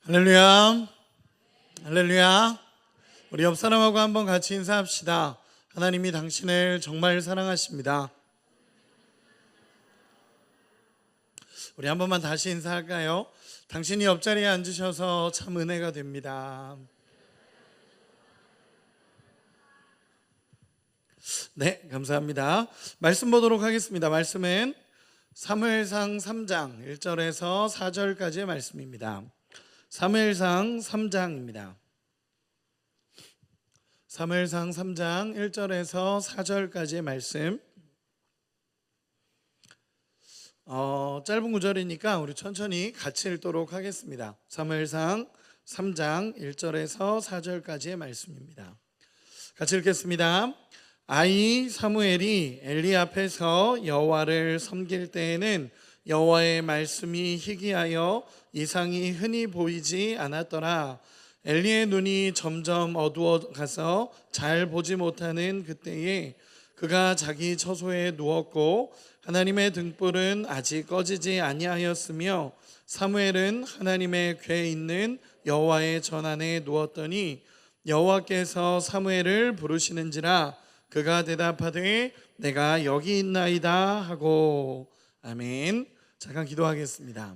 할렐루야. 할렐루야. 우리 옆 사람하고 한번 같이 인사합시다. 하나님이 당신을 정말 사랑하십니다. 우리 한 번만 다시 인사할까요? 당신이 옆자리에 앉으셔서 참 은혜가 됩니다. 네, 감사합니다. 말씀 보도록 하겠습니다. 말씀은 사무엘상 3장 1절에서 4절까지의 말씀입니다. 사무엘상 3장입니다. 사무엘상 3장 1절에서 4절까지의 말씀. 짧은 구절이니까 우리 천천히 같이 읽도록 하겠습니다. 사무엘상 3장 1절에서 4절까지의 말씀입니다. 같이 읽겠습니다. 아이 사무엘이 엘리 앞에서 여호와를 섬길 때에는 여호와의 말씀이 희귀하여 이상이 흔히 보이지 않았더라. 엘리의 눈이 점점 어두워 가서 잘 보지 못하는 그때에 그가 자기 처소에 누웠고 하나님의 등불은 아직 꺼지지 아니하였으며 사무엘은 하나님의 궤에 있는 여호와의 전 안에 누웠더니 여호와께서 사무엘을 부르시는지라 그가 대답하되 내가 여기 있나이다 하고. 아멘. 잠깐 기도하겠습니다.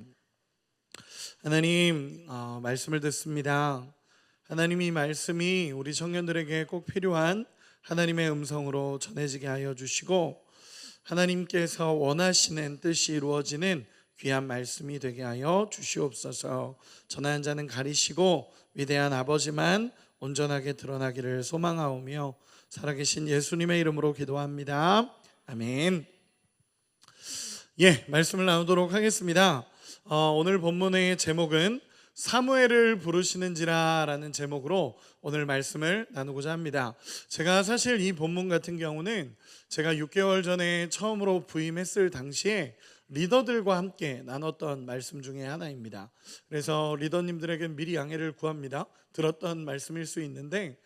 하나님, 말씀을 듣습니다. 하나님, 이 말씀이 우리 청년들에게 꼭 필요한 하나님의 음성으로 전해지게 하여 주시고 하나님께서 원하시는 뜻이 이루어지는 귀한 말씀이 되게 하여 주시옵소서. 전하는 자는 가리시고 위대한 아버지만 온전하게 드러나기를 소망하오며 살아계신 예수님의 이름으로 기도합니다. 아멘. 말씀을 나누도록 하겠습니다. 오늘 본문의 제목은 사무엘을 부르시는지라 라는 제목으로 오늘 말씀을 나누고자 합니다. 제가 사실 이 본문 같은 경우는 제가 6개월 전에 처음으로 부임했을 당시에 리더들과 함께 나눴던 말씀 중에 하나입니다. 그래서 리더님들에게 미리 양해를 구합니다. 들었던 말씀일 수 있는데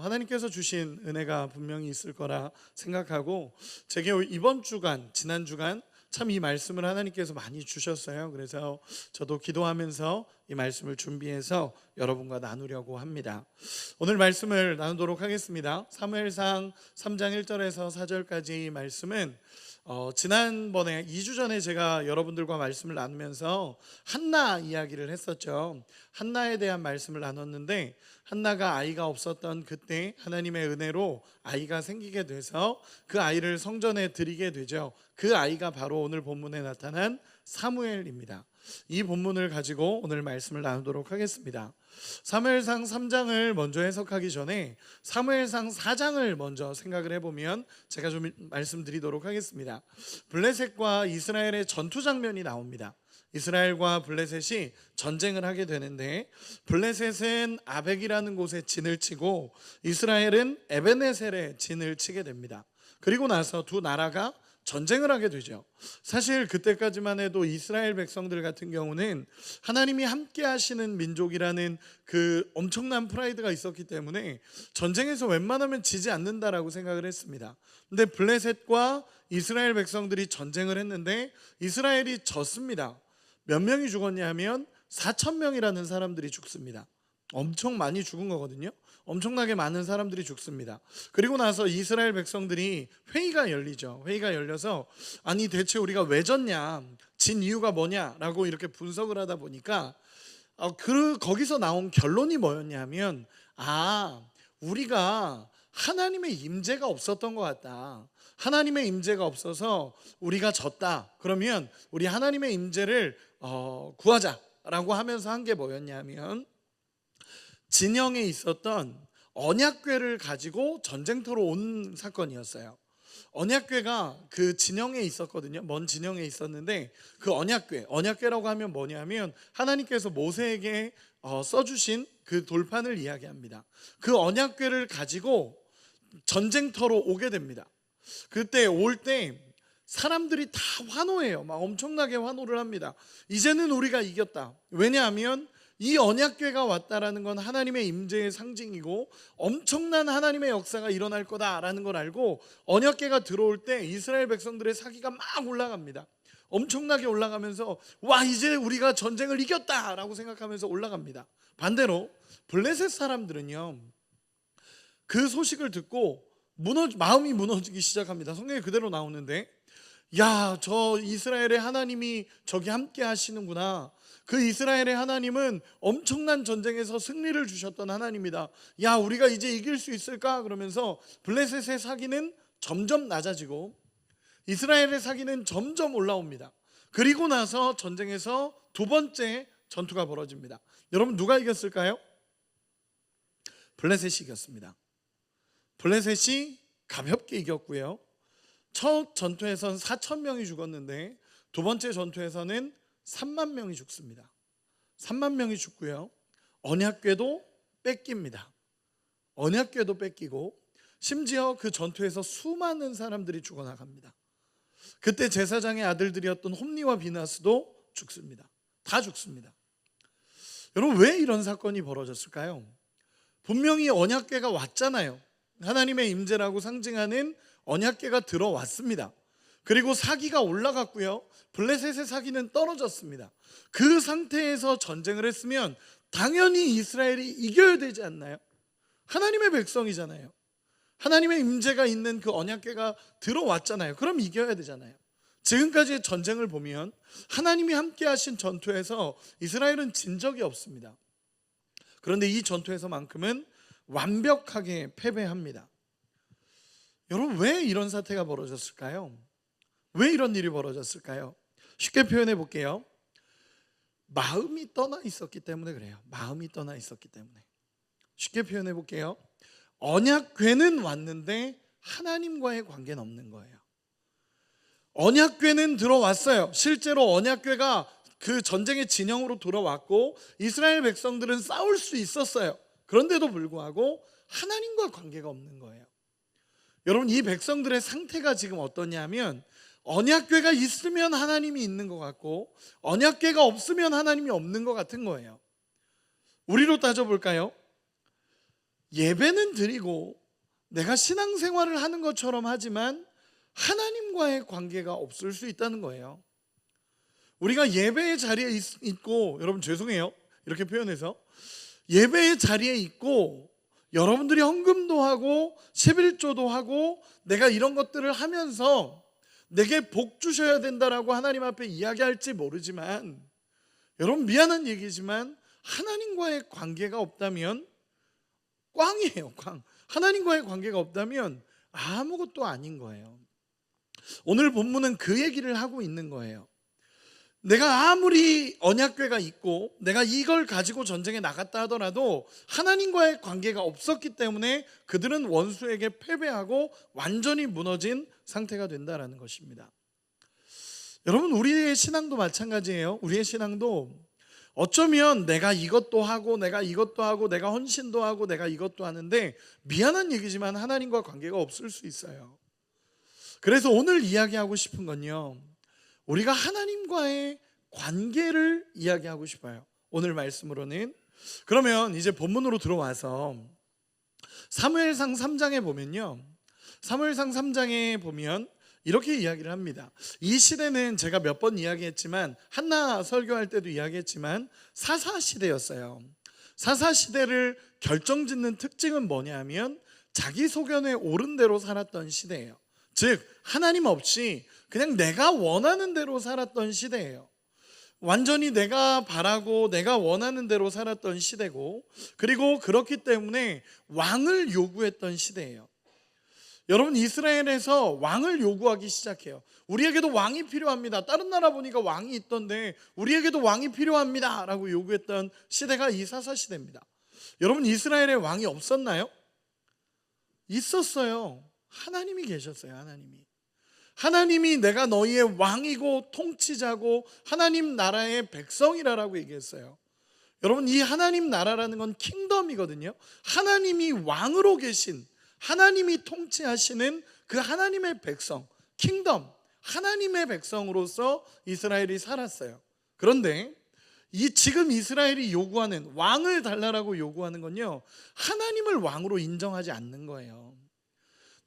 하나님께서 주신 은혜가 분명히 있을 거라 생각하고 제게 이번 주간, 지난 주간 참 이 말씀을 하나님께서 많이 주셨어요. 그래서 저도 기도하면서 이 말씀을 준비해서 여러분과 나누려고 합니다. 오늘 말씀을 나누도록 하겠습니다. 사무엘상 3장 1절에서 4절까지 말씀은 지난번에 2주 전에 제가 여러분들과 말씀을 나누면서 한나 이야기를 했었죠. 한나에 대한 말씀을 나눴는데 한나가 아이가 없었던 그때 하나님의 은혜로 아이가 생기게 돼서 그 아이를 성전에 드리게 되죠. 그 아이가 바로 오늘 본문에 나타난 사무엘입니다. 이 본문을 가지고 오늘 말씀을 나누도록 하겠습니다. 사무엘상 3장을 먼저 해석하기 전에 사무엘상 4장을 먼저 생각을 해보면 제가 좀 말씀드리도록 하겠습니다. 블레셋과 이스라엘의 전투 장면이 나옵니다. 이스라엘과 블레셋이 전쟁을 하게 되는데 블레셋은 아벡이라는 곳에 진을 치고 이스라엘은 에베네셀에 진을 치게 됩니다. 그리고 나서 두 나라가 전쟁을 하게 되죠. 사실 그때까지만 해도 이스라엘 백성들 같은 경우는 하나님이 함께 하시는 민족이라는 그 엄청난 프라이드가 있었기 때문에 전쟁에서 웬만하면 지지 않는다라고 생각을 했습니다. 근데 블레셋과 이스라엘 백성들이 전쟁을 했는데 이스라엘이 졌습니다. 몇 명이 죽었냐 하면 4,000명이라는 사람들이 죽습니다. 엄청 많이 죽은 거거든요. 엄청나게 많은 사람들이 죽습니다. 그리고 나서 이스라엘 백성들이 회의가 열리죠. 회의가 열려서 아니 대체 우리가 왜 졌냐, 진 이유가 뭐냐라고 이렇게 분석을 하다 보니까 거기서 나온 결론이 뭐였냐면 우리가 하나님의 임재가 없었던 것 같다. 하나님의 임재가 없어서 우리가 졌다. 그러면 우리 하나님의 임재를 구하자라고 하면서 한 게 뭐였냐면 진영에 있었던 언약궤를 가지고 전쟁터로 온 사건이었어요. 언약궤가 그 진영에 있었거든요. 먼 진영에 있었는데 그 언약궤라고 하면 뭐냐면 하나님께서 모세에게 써주신 그 돌판을 이야기합니다. 그 언약궤를 가지고 전쟁터로 오게 됩니다. 그때 올 때 사람들이 다 환호해요. 막 엄청나게 환호를 합니다. 이제는 우리가 이겼다. 왜냐하면 이 언약궤가 왔다라는 건 하나님의 임재의 상징이고 엄청난 하나님의 역사가 일어날 거다라는 걸 알고 언약궤가 들어올 때 이스라엘 백성들의 사기가 막 올라갑니다. 엄청나게 올라가면서 와, 이제 우리가 전쟁을 이겼다라고 생각하면서 올라갑니다. 반대로 블레셋 사람들은요, 그 소식을 듣고 마음이 무너지기 시작합니다. 성경에 그대로 나오는데, 야, 저 이스라엘의 하나님이 저기 함께 하시는구나. 그 이스라엘의 하나님은 엄청난 전쟁에서 승리를 주셨던 하나님이다. 야, 우리가 이제 이길 수 있을까? 그러면서 블레셋의 사기는 점점 낮아지고 이스라엘의 사기는 점점 올라옵니다. 그리고 나서 전쟁에서 두 번째 전투가 벌어집니다. 여러분, 누가 이겼을까요? 블레셋이 이겼습니다. 블레셋이 가볍게 이겼고요. 첫 전투에서는 4천 명이 죽었는데 두 번째 전투에서는 3만 명이 죽습니다. 3만 명이 죽고요. 언약궤도 뺏깁니다. 언약궤도 뺏기고 심지어 그 전투에서 수많은 사람들이 죽어나갑니다. 그때 제사장의 아들들이었던 홈니와 비나스도 죽습니다. 다 죽습니다. 여러분, 왜 이런 사건이 벌어졌을까요? 분명히 언약궤가 왔잖아요. 하나님의 임재라고 상징하는 언약궤가 들어왔습니다. 그리고 사기가 올라갔고요. 블레셋의 사기는 떨어졌습니다. 그 상태에서 전쟁을 했으면 당연히 이스라엘이 이겨야 되지 않나요? 하나님의 백성이잖아요. 하나님의 임재가 있는 그 언약궤가 들어왔잖아요. 그럼 이겨야 되잖아요. 지금까지의 전쟁을 보면 하나님이 함께 하신 전투에서 이스라엘은 진 적이 없습니다. 그런데 이 전투에서만큼은 완벽하게 패배합니다. 여러분, 왜 이런 사태가 벌어졌을까요? 왜 이런 일이 벌어졌을까요? 쉽게 표현해 볼게요. 마음이 떠나 있었기 때문에 그래요. 마음이 떠나 있었기 때문에. 쉽게 표현해 볼게요. 언약궤는 왔는데 하나님과의 관계는 없는 거예요. 언약궤는 들어왔어요. 실제로 언약궤가 그 전쟁의 진영으로 돌아왔고 이스라엘 백성들은 싸울 수 있었어요. 그런데도 불구하고 하나님과 관계가 없는 거예요. 여러분, 이 백성들의 상태가 지금 어떠냐면 언약궤가 있으면 하나님이 있는 것 같고 언약궤가 없으면 하나님이 없는 것 같은 거예요. 우리로 따져볼까요? 예배는 드리고 내가 신앙생활을 하는 것처럼 하지만 하나님과의 관계가 없을 수 있다는 거예요. 우리가 예배의 자리에 있고, 여러분 죄송해요 이렇게 표현해서, 예배의 자리에 있고 여러분들이 헌금도 하고 11조도 하고 내가 이런 것들을 하면서 내게 복 주셔야 된다라고 하나님 앞에 이야기할지 모르지만, 여러분 미안한 얘기지만 하나님과의 관계가 없다면 꽝이에요. 꽝. 하나님과의 관계가 없다면 아무것도 아닌 거예요. 오늘 본문은 그 얘기를 하고 있는 거예요. 내가 아무리 언약궤가 있고 내가 이걸 가지고 전쟁에 나갔다 하더라도 하나님과의 관계가 없었기 때문에 그들은 원수에게 패배하고 완전히 무너진 상태가 된다라는 것입니다. 여러분, 우리의 신앙도 마찬가지예요. 우리의 신앙도 어쩌면 내가 이것도 하고 내가 이것도 하고 내가 헌신도 하고 내가 이것도 하는데 미안한 얘기지만 하나님과 관계가 없을 수 있어요. 그래서 오늘 이야기하고 싶은 건요, 우리가 하나님과의 관계를 이야기하고 싶어요. 오늘 말씀으로는. 그러면 이제 본문으로 들어와서 사무엘상 3장에 보면요, 사무엘상 3장에 보면 이렇게 이야기를 합니다. 이 시대는 제가 몇 번 이야기했지만, 한나 설교할 때도 이야기했지만 사사시대였어요. 사사시대를 결정짓는 특징은 뭐냐면 자기 소견에 옳은 대로 살았던 시대예요. 즉 하나님 없이 그냥 내가 원하는 대로 살았던 시대예요. 완전히 내가 바라고 내가 원하는 대로 살았던 시대고, 그리고 그렇기 때문에 왕을 요구했던 시대예요. 여러분, 이스라엘에서 왕을 요구하기 시작해요. 우리에게도 왕이 필요합니다. 다른 나라 보니까 왕이 있던데 우리에게도 왕이 필요합니다 라고 요구했던 시대가 이 사사시대입니다. 여러분, 이스라엘에 왕이 없었나요? 있었어요. 하나님이 계셨어요. 하나님이 내가 너희의 왕이고 통치자고 하나님 나라의 백성이라고 얘기했어요. 여러분, 이 하나님 나라라는 건 킹덤이거든요. 하나님이 왕으로 계신, 하나님이 통치하시는 그 하나님의 백성, 킹덤, 하나님의 백성으로서 이스라엘이 살았어요. 그런데 지금 이스라엘이 요구하는, 왕을 달라라고 요구하는 건요, 하나님을 왕으로 인정하지 않는 거예요.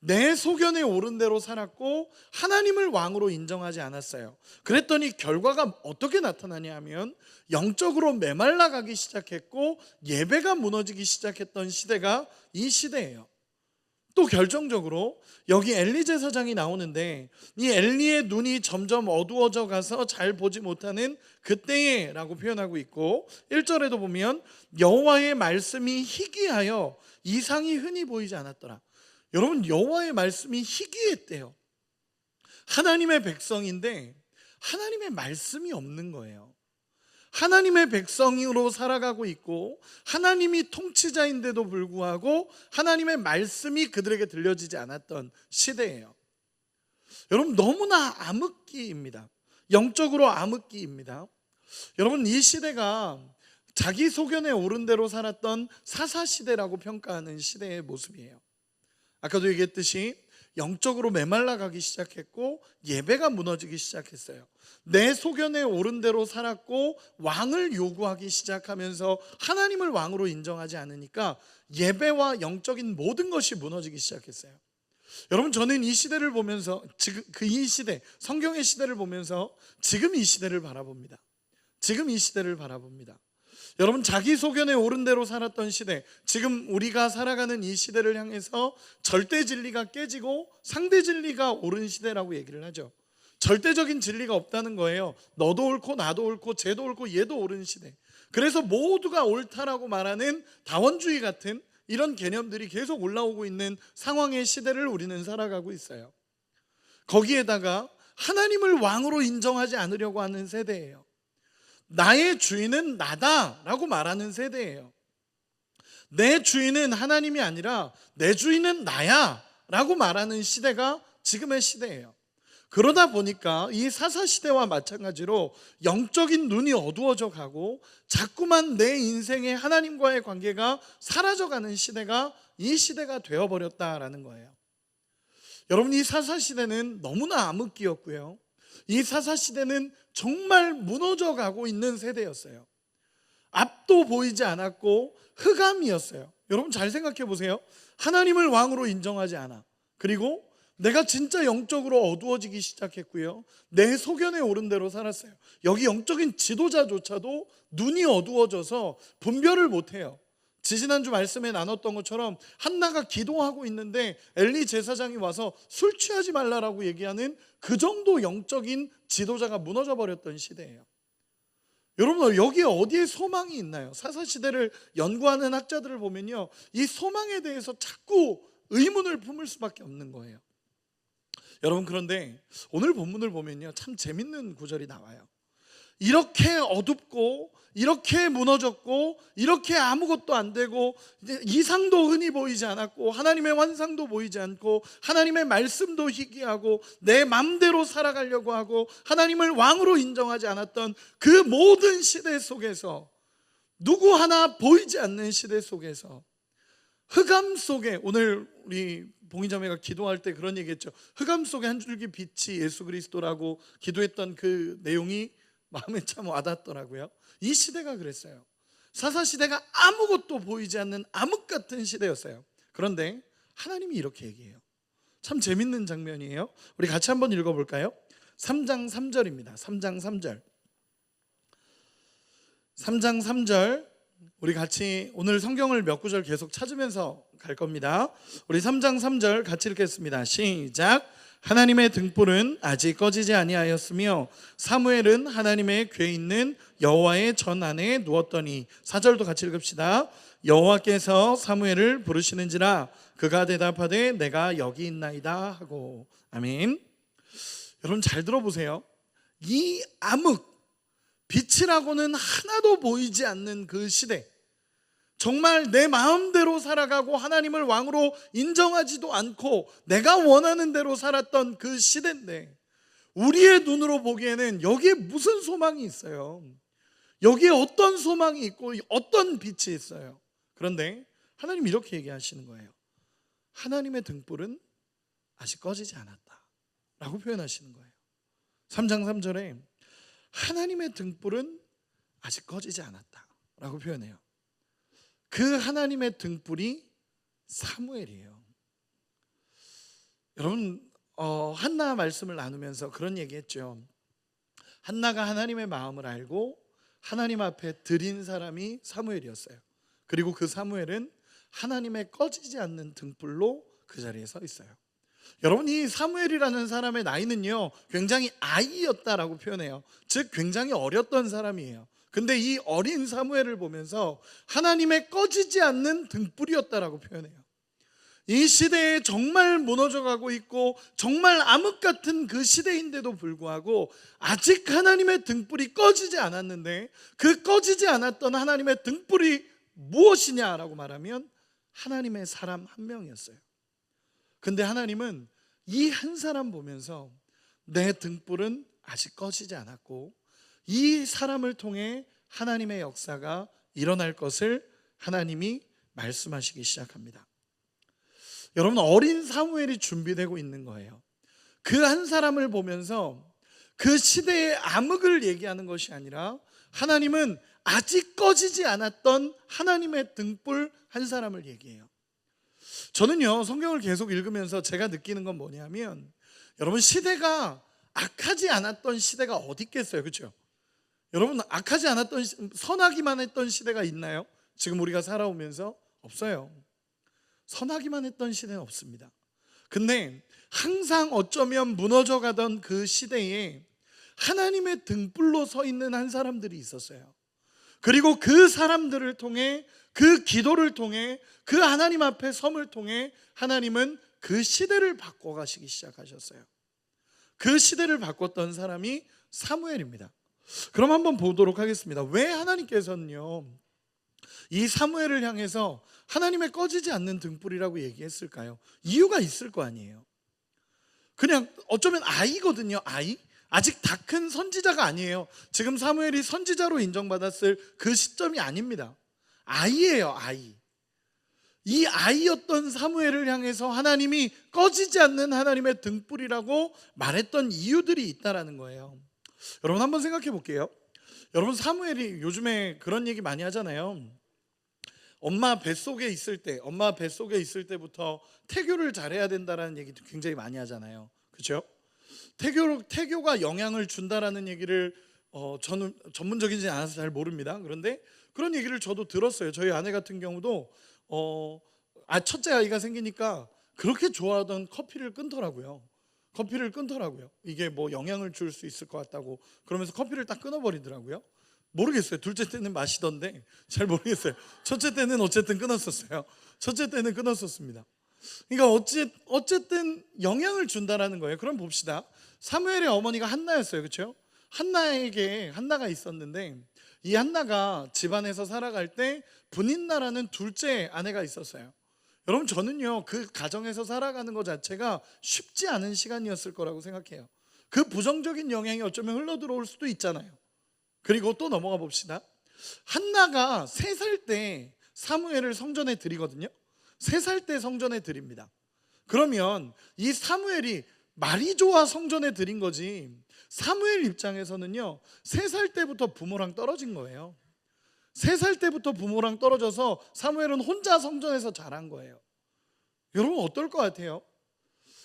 내 소견에 오른 대로 살았고 하나님을 왕으로 인정하지 않았어요. 그랬더니 결과가 어떻게 나타나냐 하면 영적으로 메말라가기 시작했고 예배가 무너지기 시작했던 시대가 이 시대예요. 또 결정적으로 여기 엘리 제사장이 나오는데 이 엘리의 눈이 점점 어두워져 가서 잘 보지 못하는 그때에 라고 표현하고 있고 1절에도 보면 여호와의 말씀이 희귀하여 이상이 흔히 보이지 않았더라. 여러분, 여호와의 말씀이 희귀했대요. 하나님의 백성인데 하나님의 말씀이 없는 거예요. 하나님의 백성으로 살아가고 있고 하나님이 통치자인데도 불구하고 하나님의 말씀이 그들에게 들려지지 않았던 시대예요. 여러분, 너무나 암흑기입니다. 영적으로 암흑기입니다. 여러분, 이 시대가 자기 소견에 오른 대로 살았던 사사시대라고 평가하는 시대의 모습이에요. 아까도 얘기했듯이 영적으로 메말라가기 시작했고 예배가 무너지기 시작했어요. 내 소견에 오른 대로 살았고 왕을 요구하기 시작하면서 하나님을 왕으로 인정하지 않으니까 예배와 영적인 모든 것이 무너지기 시작했어요. 여러분, 저는 이 시대를 보면서 지금 이 시대, 성경의 시대를 보면서 지금 이 시대를 바라봅니다. 지금 이 시대를 바라봅니다. 여러분, 자기 소견에 오른 대로 살았던 시대, 지금 우리가 살아가는 이 시대를 향해서 절대 진리가 깨지고 상대 진리가 오른 시대라고 얘기를 하죠. 절대적인 진리가 없다는 거예요. 너도 옳고 나도 옳고 쟤도 옳고 얘도 옳은 시대. 그래서 모두가 옳다라고 말하는 다원주의 같은 이런 개념들이 계속 올라오고 있는 상황의 시대를 우리는 살아가고 있어요. 거기에다가 하나님을 왕으로 인정하지 않으려고 하는 세대예요. 나의 주인은 나다라고 말하는 세대예요. 내 주인은 하나님이 아니라 내 주인은 나야 라고 말하는 시대가 지금의 시대예요. 그러다 보니까 이 사사시대와 마찬가지로 영적인 눈이 어두워져 가고 자꾸만 내 인생의 하나님과의 관계가 사라져가는 시대가 이 시대가 되어버렸다라는 거예요. 여러분, 이 사사시대는 너무나 암흑기였고요, 이 사사시대는 정말 무너져 가고 있는 세대였어요. 앞도 보이지 않았고 흑암이었어요. 여러분, 잘 생각해 보세요. 하나님을 왕으로 인정하지 않아. 그리고 내가 진짜 영적으로 어두워지기 시작했고요, 내 소견에 오른 대로 살았어요. 여기 영적인 지도자조차도 눈이 어두워져서 분별을 못해요. 지지난주 말씀에 나눴던 것처럼 한나가 기도하고 있는데 엘리 제사장이 와서 술 취하지 말라라고 얘기하는 그 정도 영적인 지도자가 무너져 버렸던 시대예요. 여러분, 여기에 어디에 소망이 있나요? 사사시대를 연구하는 학자들을 보면요, 이 소망에 대해서 자꾸 의문을 품을 수밖에 없는 거예요. 여러분, 그런데 오늘 본문을 보면요, 참 재밌는 구절이 나와요. 이렇게 어둡고 이렇게 무너졌고 이렇게 아무것도 안 되고 이상도 흔히 보이지 않았고 하나님의 환상도 보이지 않고 하나님의 말씀도 희귀하고 내 맘대로 살아가려고 하고 하나님을 왕으로 인정하지 않았던 그 모든 시대 속에서, 누구 하나 보이지 않는 시대 속에서, 흑암 속에, 오늘 우리 봉희자매가 기도할 때 그런 얘기했죠. 흑암 속에 한 줄기 빛이 예수 그리스도라고 기도했던 그 내용이 마음에 참 와닿더라고요. 이 시대가 그랬어요. 사사시대가 아무것도 보이지 않는 암흑 같은 시대였어요. 그런데 하나님이 이렇게 얘기해요. 참 재밌는 장면이에요. 우리 같이 한번 읽어볼까요? 3장 3절입니다 3장 3절 3장 3절 우리 같이 오늘 성경을 몇 구절 계속 찾으면서 갈 겁니다. 우리 3장 3절 같이 읽겠습니다. 시작. 하나님의 등불은 아직 꺼지지 아니하였으며 사무엘은 하나님의 궤 있는 여호와의 전 안에 누웠더니. 4절도 같이 읽읍시다. 여호와께서 사무엘을 부르시는지라 그가 대답하되 내가 여기 있나이다 하고. 아멘. 여러분, 잘 들어보세요. 이 암흑, 빛이라고는 하나도 보이지 않는 그 시대, 정말 내 마음대로 살아가고 하나님을 왕으로 인정하지도 않고 내가 원하는 대로 살았던 그 시대인데, 우리의 눈으로 보기에는 여기에 무슨 소망이 있어요? 여기에 어떤 소망이 있고 어떤 빛이 있어요? 그런데 하나님 이렇게 얘기하시는 거예요. 하나님의 등불은 아직 꺼지지 않았다 라고 표현하시는 거예요. 3장 3절에 하나님의 등불은 아직 꺼지지 않았다 라고 표현해요. 그 하나님의 등불이 사무엘이에요. 여러분 한나 말씀을 나누면서 그런 얘기했죠. 한나가 하나님의 마음을 알고 하나님 앞에 드린 사람이 사무엘이었어요. 그리고 그 사무엘은 하나님의 꺼지지 않는 등불로 그 자리에 서 있어요. 여러분, 이 사무엘이라는 사람의 나이는요 굉장히 아이였다라고 표현해요. 즉 굉장히 어렸던 사람이에요. 근데 이 어린 사무엘을 보면서 하나님의 꺼지지 않는 등불이었다라고 표현해요. 이 시대에 정말 무너져가고 있고 정말 암흑 같은 그 시대인데도 불구하고 아직 하나님의 등불이 꺼지지 않았는데, 그 꺼지지 않았던 하나님의 등불이 무엇이냐라고 말하면 하나님의 사람 한 명이었어요. 근데 하나님은 이 한 사람 보면서 내 등불은 아직 꺼지지 않았고 이 사람을 통해 하나님의 역사가 일어날 것을 하나님이 말씀하시기 시작합니다. 여러분, 어린 사무엘이 준비되고 있는 거예요. 그 한 사람을 보면서 그 시대의 암흑을 얘기하는 것이 아니라 하나님은 아직 꺼지지 않았던 하나님의 등불 한 사람을 얘기해요. 저는요 성경을 계속 읽으면서 제가 느끼는 건 뭐냐면, 여러분, 시대가 악하지 않았던 시대가 어디 있겠어요, 그렇죠? 여러분, 악하지 않았던, 선하기만 했던 시대가 있나요? 지금 우리가 살아오면서 없어요. 선하기만 했던 시대는 없습니다. 근데 항상 어쩌면 무너져 가던 그 시대에 하나님의 등불로 서 있는 한 사람들이 있었어요. 그리고 그 사람들을 통해, 그 기도를 통해, 그 하나님 앞에 섬을 통해 하나님은 그 시대를 바꿔가시기 시작하셨어요. 그 시대를 바꿨던 사람이 사무엘입니다. 그럼 한번 보도록 하겠습니다. 왜 하나님께서는요 이 사무엘을 향해서 하나님의 꺼지지 않는 등불이라고 얘기했을까요? 이유가 있을 거 아니에요. 그냥 어쩌면 아이거든요. 아직 다 큰 선지자가 아니에요. 지금 사무엘이 선지자로 인정받았을 그 시점이 아닙니다. 아이예요, 아이. 이 아이였던 사무엘을 향해서 하나님이 꺼지지 않는 하나님의 등불이라고 말했던 이유들이 있다라는 거예요. 여러분, 한번 생각해 볼게요. 여러분, 사무엘이, 요즘에 그런 얘기 많이 하잖아요. 엄마 뱃속에 있을 때부터 태교를 잘해야 된다라는 얘기도 굉장히 많이 하잖아요. 그렇죠? 태교가 영향을 준다라는 얘기를 저는 전문적이지 않아서 잘 모릅니다. 그런데 그런 얘기를 저도 들었어요. 저희 아내 같은 경우도 첫째 아이가 생기니까 그렇게 좋아하던 커피를 끊더라고요. 이게 뭐 영향을 줄 수 있을 것 같다고 그러면서 커피를 딱 끊어버리더라고요. 모르겠어요. 둘째 때는 마시던데 잘 모르겠어요. 첫째 때는 어쨌든 끊었었어요. 그러니까 어쨌든 영향을 준다라는 거예요. 그럼 봅시다. 사무엘의 어머니가 한나였어요, 그렇죠? 한나가 있었는데 이 한나가 집안에서 살아갈 때 분인나라는 둘째 아내가 있었어요. 여러분, 저는요 그 가정에서 살아가는 것 자체가 쉽지 않은 시간이었을 거라고 생각해요. 그 부정적인 영향이 어쩌면 흘러들어올 수도 있잖아요. 그리고 또 넘어가 봅시다. 한나가 3살 때 사무엘을 성전에 드리거든요. 3살 때 성전에 드립니다. 그러면 이 사무엘이 말이 좋아 성전에 드린 거지, 사무엘 입장에서는요 3살 때부터 부모랑 떨어진 거예요. 3살 때부터 부모랑 떨어져서 사무엘은 혼자 성전에서 자란 거예요. 여러분, 어떨 것 같아요?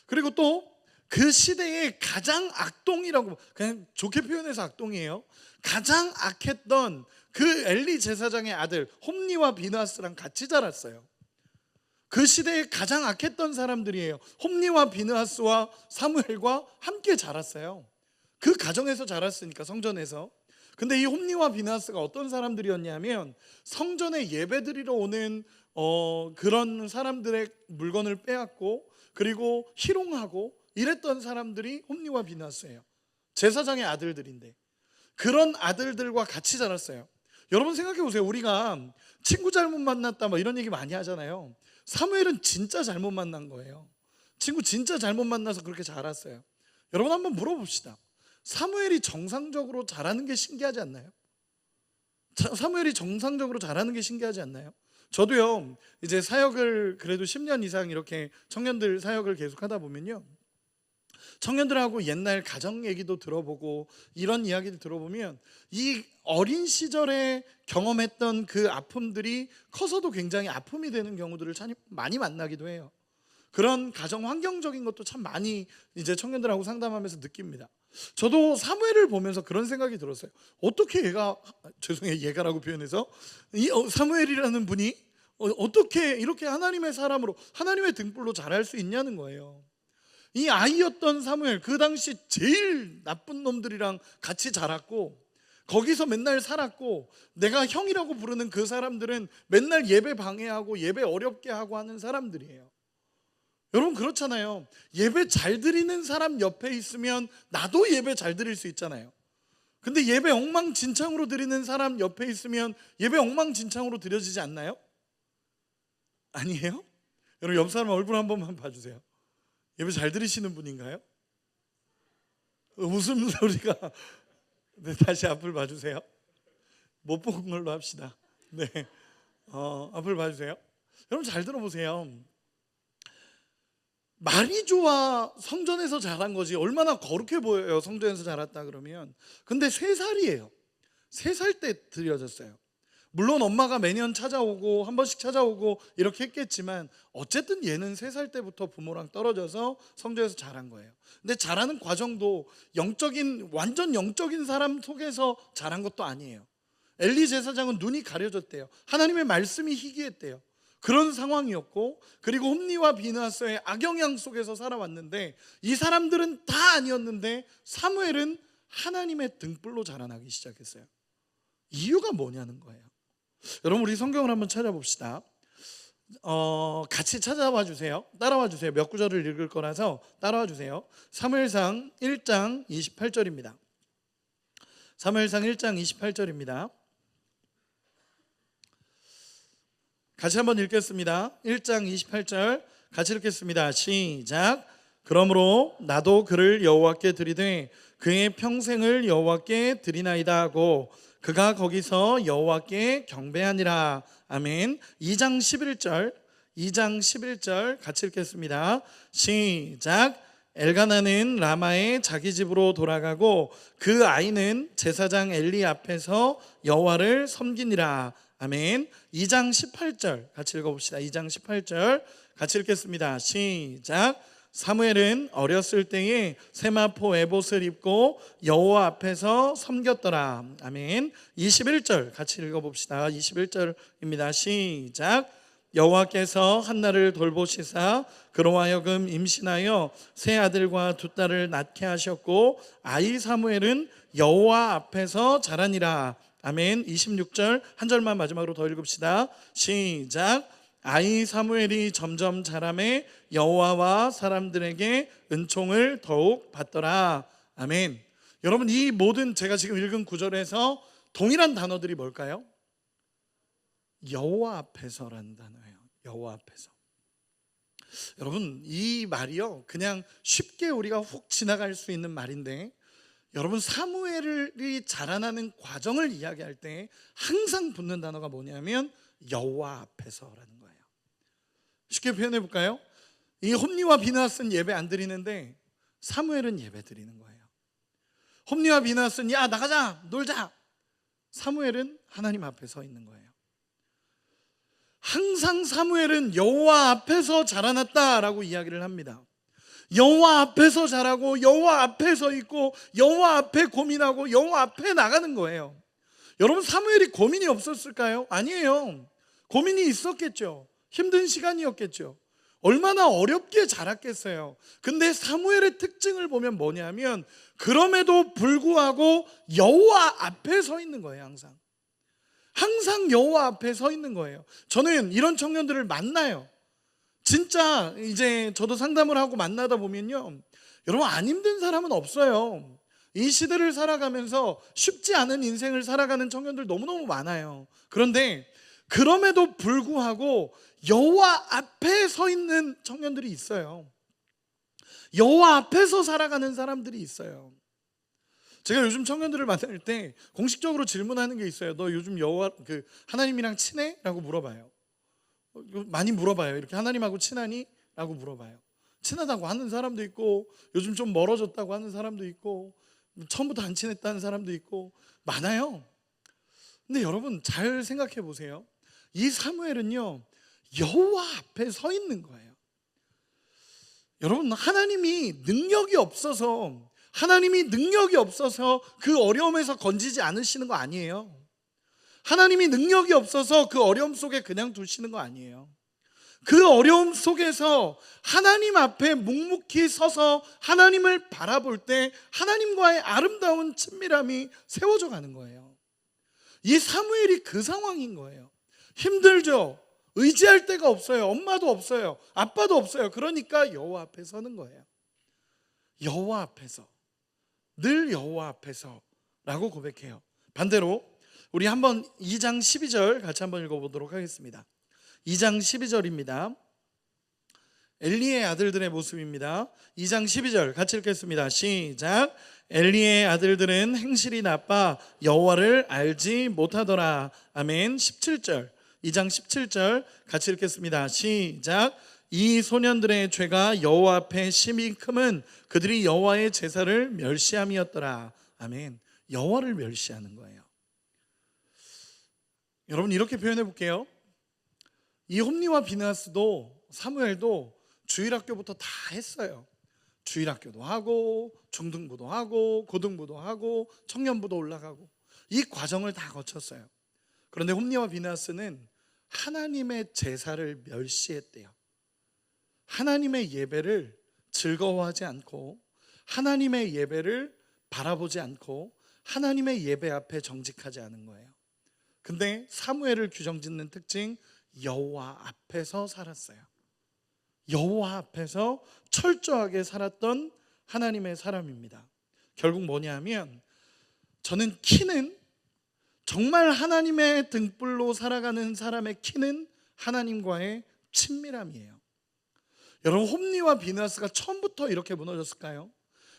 그리고 또 그 시대의 가장 악동이라고, 그냥 좋게 표현해서 악동이에요. 가장 악했던 그 엘리 제사장의 아들 홈니와 비느하스랑 같이 자랐어요. 그 시대에 가장 악했던 사람들이에요. 홈니와 비느하스와 사무엘과 함께 자랐어요. 그 가정에서 자랐으니까, 성전에서. 근데 이 홈니와 비느하스가 어떤 사람들이었냐면, 성전에 예배드리러 오는 그런 사람들의 물건을 빼앗고 그리고 희롱하고 이랬던 사람들이 홈니와 비느하스예요. 제사장의 아들들인데 그런 아들들과 같이 자랐어요. 여러분, 생각해 보세요. 우리가 친구 잘못 만났다 뭐 이런 얘기 많이 하잖아요. 사무엘은 진짜 잘못 만난 거예요. 친구 진짜 잘못 만나서 그렇게 자랐어요. 여러분, 한번 물어봅시다. 사무엘이 정상적으로 자라는 게 신기하지 않나요? 사무엘이 정상적으로 자라는 게 신기하지 않나요? 저도요 이제 사역을 그래도 10년 이상 이렇게 청년들 사역을 계속 하다 보면요, 청년들하고 옛날 가정 얘기도 들어보고 이런 이야기를 들어보면 이 어린 시절에 경험했던 그 아픔들이 커서도 굉장히 아픔이 되는 경우들을 참 많이 만나기도 해요. 그런 가정 환경적인 것도 참 많이 이제 청년들하고 상담하면서 느낍니다. 저도 사무엘을 보면서 그런 생각이 들었어요. 어떻게 얘가, 죄송해요, 얘가라고 표현해서, 이 사무엘이라는 분이 어떻게 이렇게 하나님의 사람으로, 하나님의 등불로 자랄 수 있냐는 거예요. 이 아이였던 사무엘, 그 당시 제일 나쁜 놈들이랑 같이 자랐고 거기서 맨날 살았고, 내가 형이라고 부르는 그 사람들은 맨날 예배 방해하고 예배 어렵게 하고 하는 사람들이에요. 여러분 그렇잖아요. 예배 잘 드리는 사람 옆에 있으면 나도 예배 잘 드릴 수 있잖아요. 근데 예배 엉망진창으로 드리는 사람 옆에 있으면 예배 엉망진창으로 드려지지 않나요? 아니에요? 여러분 옆 사람 얼굴 한 번만 봐주세요. 예배 잘 드리시는 분인가요? 웃음소리가. 네, 다시 앞을 봐주세요. 못 본 걸로 합시다. 네, 앞을 봐주세요. 여러분 잘 들어보세요. 말이 좋아 성전에서 자란 거지 얼마나 거룩해 보여요, 성전에서 자랐다 그러면. 근데 3살이에요. 3살 때 드려졌어요. 물론 엄마가 매년 찾아오고 한 번씩 찾아오고 이렇게 했겠지만 어쨌든 얘는 3살 때부터 부모랑 떨어져서 성전에서 자란 거예요. 근데 자라는 과정도 완전 영적인 사람 속에서 자란 것도 아니에요. 엘리 제사장은 눈이 가려졌대요. 하나님의 말씀이 희귀했대요. 그런 상황이었고, 그리고 홈리와 비느하스의 악영향 속에서 살아왔는데 이 사람들은 다 아니었는데 사무엘은 하나님의 등불로 자라나기 시작했어요. 이유가 뭐냐는 거예요. 여러분 우리 성경을 한번 찾아봅시다. 같이 찾아와 주세요. 따라와 주세요. 몇 구절을 읽을 거라서 따라와 주세요. 사무엘상 1장 28절입니다. 사무엘상 1장 28절입니다. 같이 한번 읽겠습니다. 1장 28절 같이 읽겠습니다. 시작. 그러므로 나도 그를 여호와께 드리되 그의 평생을 여호와께 드리나이다 하고 그가 거기서 여호와께 경배하니라. 아멘. 2장 11절 같이 읽겠습니다. 시작. 엘가나는 라마의 자기 집으로 돌아가고 그 아이는 제사장 엘리 앞에서 여호와를 섬기니라. 아멘. 2장 18절 같이 읽어봅시다. 2장 18절 같이 읽겠습니다. 시작. 사무엘은 어렸을 때에 세마포 에봇을 입고 여호와 앞에서 섬겼더라. 아멘. 21절 같이 읽어봅시다. 21절입니다. 시작. 여호와께서 한나를 돌보시사 그로 하여금 임신하여 세 아들과 두 딸을 낳게 하셨고 아이 사무엘은 여호와 앞에서 자라니라. 아멘. 26절 한 절만 마지막으로 더 읽읍시다. 시작. 아이 사무엘이 점점 자라매 여호와와 사람들에게 은총을 더욱 받더라. 아멘. 여러분 이 모든 제가 지금 읽은 구절에서 동일한 단어들이 뭘까요? 여호와 앞에서라는 단어예요. 여호와 앞에서. 여러분 이 말이요 그냥 쉽게 우리가 훅 지나갈 수 있는 말인데, 여러분 사무엘이 자라나는 과정을 이야기할 때 항상 붙는 단어가 뭐냐면 여호와 앞에서라는 거예요. 쉽게 표현해 볼까요? 이 홈리와 비느하스는 예배 안 드리는데 사무엘은 예배 드리는 거예요. 홈리와 비느하스는 야 나가자 놀자, 사무엘은 하나님 앞에 서 있는 거예요. 항상 사무엘은 여호와 앞에서 자라났다라고 이야기를 합니다. 여호와 앞에서 자라고 여호와 앞에 서 있고 여호와 앞에 고민하고 여호와 앞에 나가는 거예요. 여러분 사무엘이 고민이 없었을까요? 아니에요. 고민이 있었겠죠. 힘든 시간이었겠죠. 얼마나 어렵게 자랐겠어요. 근데 사무엘의 특징을 보면 뭐냐면 그럼에도 불구하고 여호와 앞에 서 있는 거예요. 항상 여호와 앞에 서 있는 거예요. 저는 이런 청년들을 만나요. 진짜 이제 저도 상담을 하고 만나다 보면요, 여러분 안 힘든 사람은 없어요. 이 시대를 살아가면서 쉽지 않은 인생을 살아가는 청년들 너무너무 많아요. 그런데 그럼에도 불구하고 여호와 앞에 서 있는 청년들이 있어요. 여호와 앞에서 살아가는 사람들이 있어요. 제가 요즘 청년들을 만날 때 공식적으로 질문하는 게 있어요. 너 요즘 하나님이랑 친해? 라고 물어봐요. 많이 물어봐요. 이렇게 하나님하고 친하니? 라고 물어봐요. 친하다고 하는 사람도 있고 요즘 좀 멀어졌다고 하는 사람도 있고 처음부터 안 친했다는 사람도 있고 많아요. 근데 여러분 잘 생각해 보세요. 이 사무엘은요 여호와 앞에 서 있는 거예요. 여러분, 하나님이 능력이 없어서 그 어려움에서 건지지 않으시는 거 아니에요. 하나님이 능력이 없어서 그 어려움 속에 그냥 두시는 거 아니에요. 그 어려움 속에서 하나님 앞에 묵묵히 서서 하나님을 바라볼 때 하나님과의 아름다운 친밀함이 세워져 가는 거예요. 이 사무엘이 그 상황인 거예요. 힘들죠. 의지할 데가 없어요. 엄마도 없어요. 아빠도 없어요. 그러니까 여호와 앞에 서는 거예요. 여호와 앞에서, 늘 여호와 앞에서 라고 고백해요. 반대로 우리 한번 2장 12절 같이 한번 읽어보도록 하겠습니다. 2장 12절입니다. 엘리의 아들들의 모습입니다. 2장 12절 같이 읽겠습니다. 시작. 엘리의 아들들은 행실이 나빠 여호와를 알지 못하더라. 아멘. 17절, 2장 17절 같이 읽겠습니다. 시작. 이 소년들의 죄가 여호와 앞에 심히 크면 그들이 여호와의 제사를 멸시함이었더라. 아멘. 여호와를 멸시하는 거예요. 여러분, 이렇게 표현해 볼게요. 이 홈리와 비느하스도 사무엘도 주일학교부터 다 했어요. 주일학교도 하고 중등부도 하고 고등부도 하고 청년부도 올라가고 이 과정을 다 거쳤어요. 그런데 홈리와 비느하스는 하나님의 제사를 멸시했대요. 하나님의 예배를 즐거워하지 않고 하나님의 예배를 바라보지 않고 하나님의 예배 앞에 정직하지 않은 거예요. 근데 사무엘을 규정짓는 특징, 여호와 앞에서 살았어요. 여호와 앞에서 철저하게 살았던 하나님의 사람입니다. 결국 뭐냐 하면, 저는 키는, 정말 하나님의 등불로 살아가는 사람의 키는 하나님과의 친밀함이에요. 여러분, 홈리와 비느하스가 처음부터 이렇게 무너졌을까요?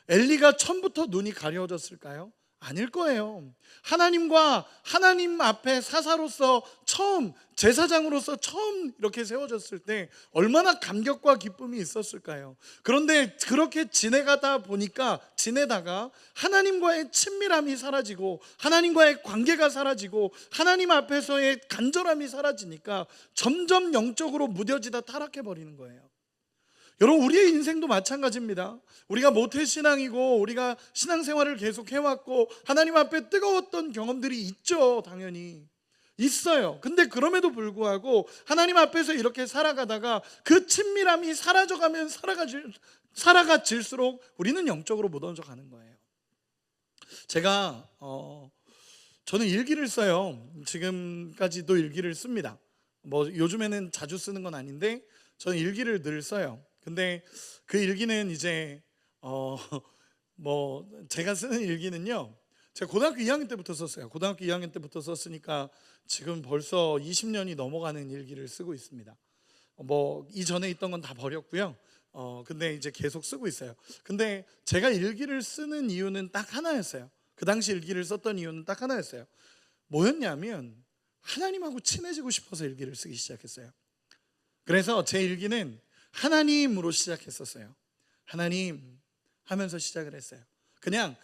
엘리가 처음부터 눈이 가려졌을까요? 아닐 거예요. 하나님 앞에 사사로서 처음, 제사장으로서 처음 이렇게 세워졌을 때 얼마나 감격과 기쁨이 있었을까요? 그런데 그렇게 지내다가 하나님과의 친밀함이 사라지고 하나님과의 관계가 사라지고 하나님 앞에서의 간절함이 사라지니까 점점 영적으로 무뎌지다 타락해버리는 거예요. 여러분, 우리의 인생도 마찬가지입니다. 우리가 모태신앙이고 우리가 신앙생활을 계속 해왔고 하나님 앞에 뜨거웠던 경험들이 있죠. 당연히 있어요. 근데 그럼에도 불구하고 하나님 앞에서 이렇게 살아가다가 그 친밀함이 사라져가면 살아가질수록 우리는 영적으로 무너져 가는 거예요. 저는 일기를 써요. 지금까지도 일기를 씁니다. 요즘에는 자주 쓰는 건 아닌데 저는 일기를 늘 써요. 근데 그 일기는 이제 제가 쓰는 일기는요, 제가 고등학교 2학년 때부터 썼어요. 고등학교 2학년 때부터 썼으니까 지금 벌써 20년이 넘어가는 일기를 쓰고 있습니다. 이전에 있던 건 다 버렸고요. 근데 이제 계속 쓰고 있어요. 근데 제가 일기를 쓰는 이유는 딱 하나였어요. 그 당시 일기를 썼던 이유는 딱 하나였어요. 뭐였냐면, 하나님하고 친해지고 싶어서 일기를 쓰기 시작했어요. 그래서 제 일기는 하나님으로 시작했었어요. 하나님 하면서 시작을 했어요. 그냥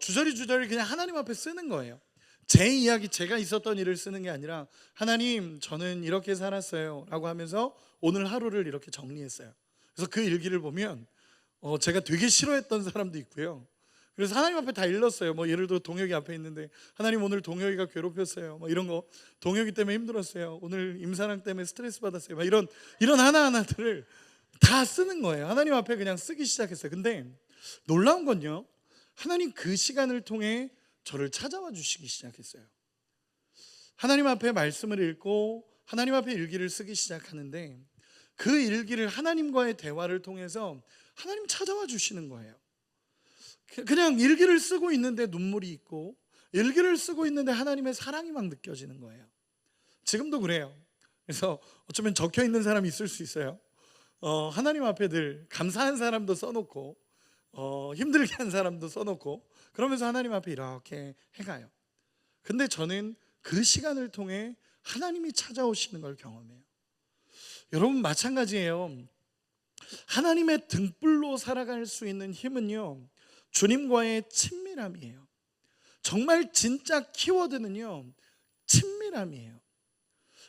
주저리 그냥 하나님 앞에 쓰는 거예요. 제 이야기, 제가 있었던 일을 쓰는 게 아니라, 하나님, 저는 이렇게 살았어요 라고 하면서 오늘 하루를 이렇게 정리했어요. 그래서 그 일기를 보면 제가 되게 싫어했던 사람도 있고요. 그래서 하나님 앞에 다 일렀어요. 예를 들어 동혁이 앞에 있는데, 하나님, 오늘 동혁이가 괴롭혔어요. 이런 거, 동혁이 때문에 힘들었어요. 오늘 임사랑 때문에 스트레스 받았어요. 이런 하나하나들을 다 쓰는 거예요. 하나님 앞에 그냥 쓰기 시작했어요. 근데 놀라운 건요, 하나님 그 시간을 통해 저를 찾아와 주시기 시작했어요. 하나님 앞에 말씀을 읽고 하나님 앞에 일기를 쓰기 시작하는데, 그 일기를 하나님과의 대화를 통해서 하나님 찾아와 주시는 거예요. 그냥 일기를 쓰고 있는데 눈물이 있고, 일기를 쓰고 있는데 하나님의 사랑이 막 느껴지는 거예요. 지금도 그래요. 그래서 어쩌면 적혀 있는 사람이 있을 수 있어요. 하나님 앞에 늘 감사한 사람도 써놓고 힘들게 한 사람도 써놓고, 그러면서 하나님 앞에 이렇게 해가요. 근데 저는 그 시간을 통해 하나님이 찾아오시는 걸 경험해요. 여러분, 마찬가지예요. 하나님의 등불로 살아갈 수 있는 힘은요, 주님과의 친밀함이에요. 정말 진짜 키워드는요, 친밀함이에요.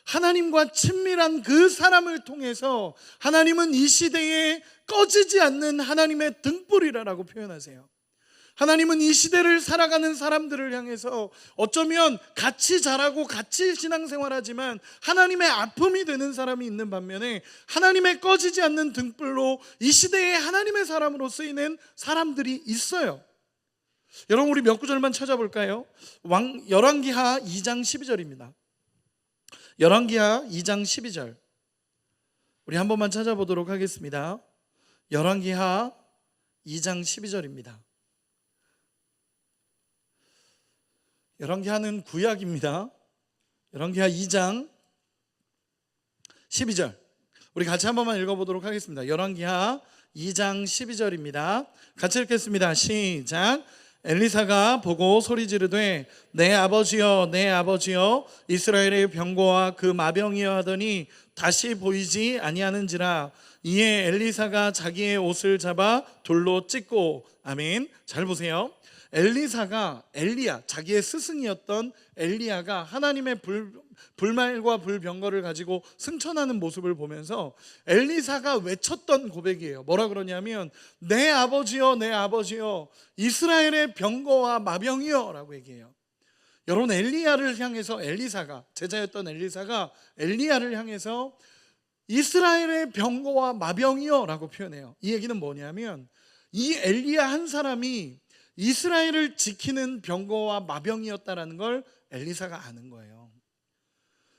하나님과 친밀한 그 사람을 통해서 하나님은 이 시대에 꺼지지 않는 하나님의 등불이라고 표현하세요. 하나님은 이 시대를 살아가는 사람들을 향해서 어쩌면 같이 자라고 같이 신앙생활하지만 하나님의 아픔이 되는 사람이 있는 반면에 하나님의 꺼지지 않는 등불로 이 시대에 하나님의 사람으로 쓰이는 사람들이 있어요. 여러분, 우리 몇 구절만 찾아볼까요? 열왕기하 2장 12절입니다. 열왕기하 2장 12절 우리 한 번만 찾아보도록 하겠습니다. 열왕기하 2장 12절입니다. 열왕기하는 구약입니다. 열왕기하 2장 12절 우리 같이 한 번만 읽어보도록 하겠습니다. 열왕기하 2장 12절입니다. 같이 읽겠습니다. 시작. 엘리사가 보고 소리 지르되 내 아버지여 내 아버지여 이스라엘의 병거와 그 마병이여 하더니 다시 보이지 아니하는지라. 이에 엘리사가 자기의 옷을 잡아 돌로 찢고. 아멘. 잘 보세요. 엘리사가 엘리야, 자기의 스승이었던 엘리야가 하나님의 불말과 불병거를 가지고 승천하는 모습을 보면서 엘리사가 외쳤던 고백이에요. 뭐라 그러냐면 내 아버지여 내 아버지여 이스라엘의 병거와 마병이여 라고 얘기해요. 여러분, 엘리야를 향해서 엘리사가, 제자였던 엘리사가 엘리야를 향해서 이스라엘의 병거와 마병이여 라고 표현해요. 이 얘기는 뭐냐면 이 엘리야 한 사람이 이스라엘을 지키는 병거와 마병이었다라는 걸 엘리사가 아는 거예요.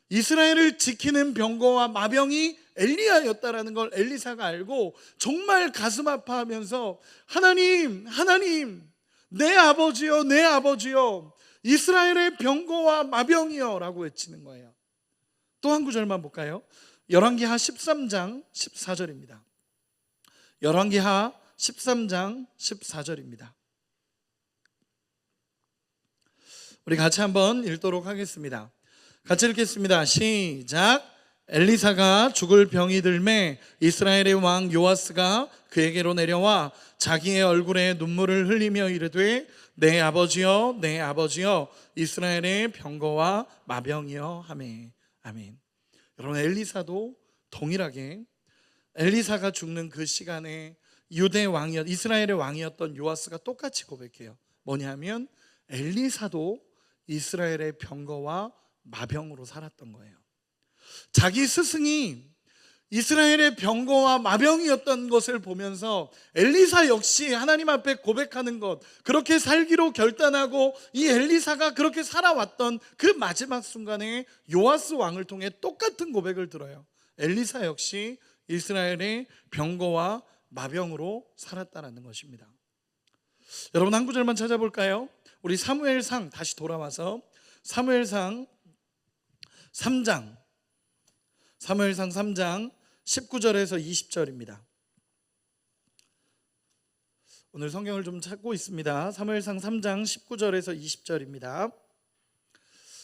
이스라엘을 지키는 병거와 마병이 엘리야였다라는 걸 엘리사가 알고 정말 가슴 아파하면서 하나님, 하나님, 내 아버지여, 내 아버지여, 이스라엘의 병거와 마병이여 라고 외치는 거예요. 또 한 구절만 볼까요? 열왕기하 13장 14절입니다. 열왕기하 13장 14절입니다. 우리 같이 한번 읽도록 하겠습니다. 같이 읽겠습니다. 시작. 엘리사가 죽을 병이 들매 이스라엘의 왕 요아스가 그에게로 내려와 자기의 얼굴에 눈물을 흘리며 이르되 내 아버지여 내 아버지여 이스라엘의 병거와 마병이여 하매. 아멘. 여러분, 엘리사도 동일하게 엘리사가 죽는 그 시간에 유대 왕이었 이스라엘의 왕이었던 요아스가 똑같이 고백해요. 뭐냐면 엘리사도 이스라엘의 병거와 마병으로 살았던 거예요. 자기 스승이 이스라엘의 병거와 마병이었던 것을 보면서 엘리사 역시 하나님 앞에 고백하는 것, 그렇게 살기로 결단하고 이 엘리사가 그렇게 살아왔던 그 마지막 순간에 요아스 왕을 통해 똑같은 고백을 들어요. 엘리사 역시 이스라엘의 병거와 마병으로 살았다는 것입니다. 여러분, 한 구절만 찾아볼까요? 우리 사무엘상 다시 돌아와서 사무엘상 3장 19절에서 20절입니다. 오늘 성경을 좀 찾고 있습니다. 사무엘상 3장 19절에서 20절입니다.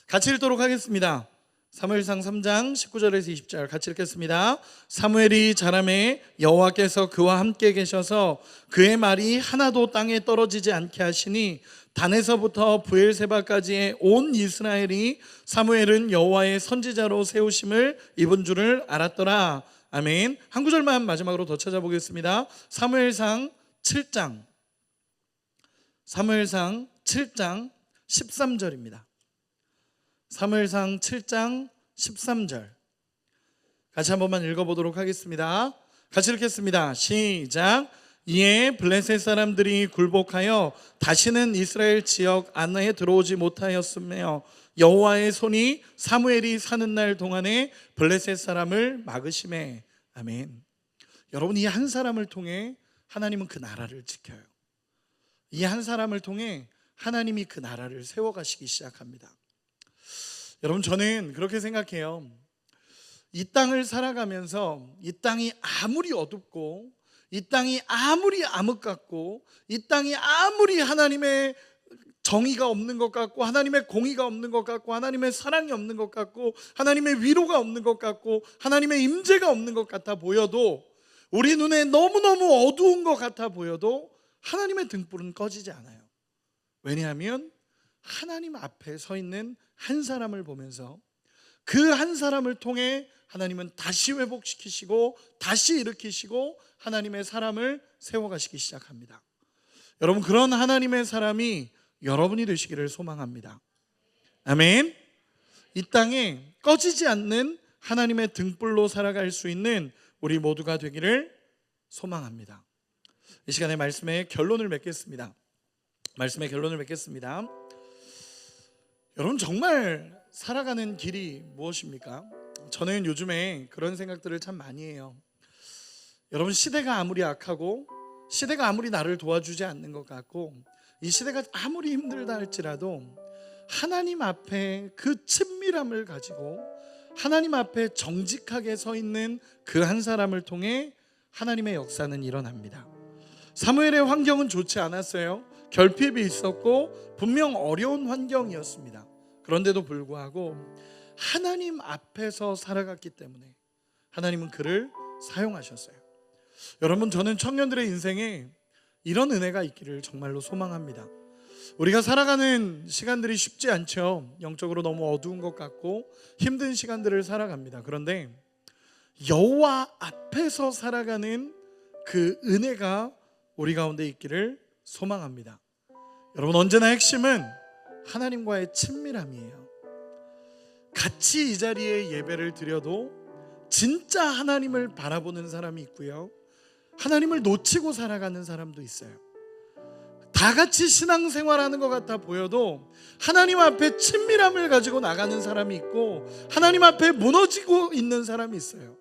같이 읽도록 하겠습니다. 사무엘상 3장 19절에서 20절 같이 읽겠습니다. 사무엘이 자라매 여호와께서 그와 함께 계셔서 그의 말이 하나도 땅에 떨어지지 않게 하시니 단에서부터 브엘세바까지의 온 이스라엘이 사무엘은 여호와의 선지자로 세우심을 입은 줄을 알았더라. 아멘. 한 구절만 마지막으로 더 찾아보겠습니다. 사무엘상 7장 13절입니다. 사무엘상 7장 13절 같이 한 번만 읽어보도록 하겠습니다. 같이 읽겠습니다. 시작. 이에 블레셋 사람들이 굴복하여 다시는 이스라엘 지역 안에 들어오지 못하였으며 여호와의 손이 사무엘이 사는 날 동안에 블레셋 사람을 막으심에. 아멘. 여러분, 이 한 사람을 통해 하나님은 그 나라를 지켜요. 이 한 사람을 통해 하나님이 그 나라를 세워가시기 시작합니다. 여러분, 저는 그렇게 생각해요. 이 땅을 살아가면서 이 땅이 아무리 어둡고 이 땅이 아무리 암흑 같고 이 땅이 아무리 하나님의 정의가 없는 것 같고 하나님의 공의가 없는 것 같고 하나님의 사랑이 없는 것 같고 하나님의 위로가 없는 것 같고 하나님의 임재가 없는 것 같아 보여도, 우리 눈에 너무너무 어두운 것 같아 보여도 하나님의 등불은 꺼지지 않아요. 왜냐하면 하나님 앞에 서 있는 한 사람을 보면서 그 한 사람을 통해 하나님은 다시 회복시키시고 다시 일으키시고 하나님의 사람을 세워가시기 시작합니다. 여러분, 그런 하나님의 사람이 여러분이 되시기를 소망합니다. 아멘. 이 땅에 꺼지지 않는 하나님의 등불로 살아갈 수 있는 우리 모두가 되기를 소망합니다. 이 시간에 말씀의 결론을 맺겠습니다. 여러분, 정말 살아가는 길이 무엇입니까? 저는 요즘에 그런 생각들을 참 많이 해요. 여러분, 시대가 아무리 악하고 시대가 아무리 나를 도와주지 않는 것 같고 이 시대가 아무리 힘들다 할지라도 하나님 앞에 그 친밀함을 가지고 하나님 앞에 정직하게 서 있는 그 한 사람을 통해 하나님의 역사는 일어납니다. 사무엘의 환경은 좋지 않았어요. 결핍이 있었고 분명 어려운 환경이었습니다. 그런데도 불구하고 하나님 앞에서 살아갔기 때문에 하나님은 그를 사용하셨어요. 여러분, 저는 청년들의 인생에 이런 은혜가 있기를 정말로 소망합니다. 우리가 살아가는 시간들이 쉽지 않죠. 영적으로 너무 어두운 것 같고 힘든 시간들을 살아갑니다. 그런데 여호와 앞에서 살아가는 그 은혜가 우리 가운데 있기를 소망합니다. 여러분, 언제나 핵심은 하나님과의 친밀함이에요. 같이 이 자리에 예배를 드려도 진짜 하나님을 바라보는 사람이 있고요, 하나님을 놓치고 살아가는 사람도 있어요. 다 같이 신앙생활하는 것 같아 보여도 하나님 앞에 친밀함을 가지고 나가는 사람이 있고 하나님 앞에 무너지고 있는 사람이 있어요.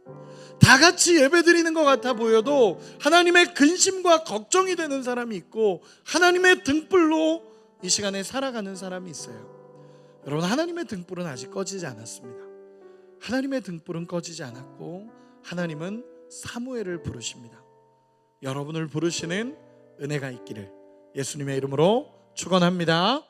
다 같이 예배드리는 것 같아 보여도 하나님의 근심과 걱정이 되는 사람이 있고 하나님의 등불로 이 시간에 살아가는 사람이 있어요. 여러분, 하나님의 등불은 아직 꺼지지 않았습니다. 하나님의 등불은 꺼지지 않았고 하나님은 사무엘을 부르십니다. 여러분을 부르시는 은혜가 있기를 예수님의 이름으로 축원합니다.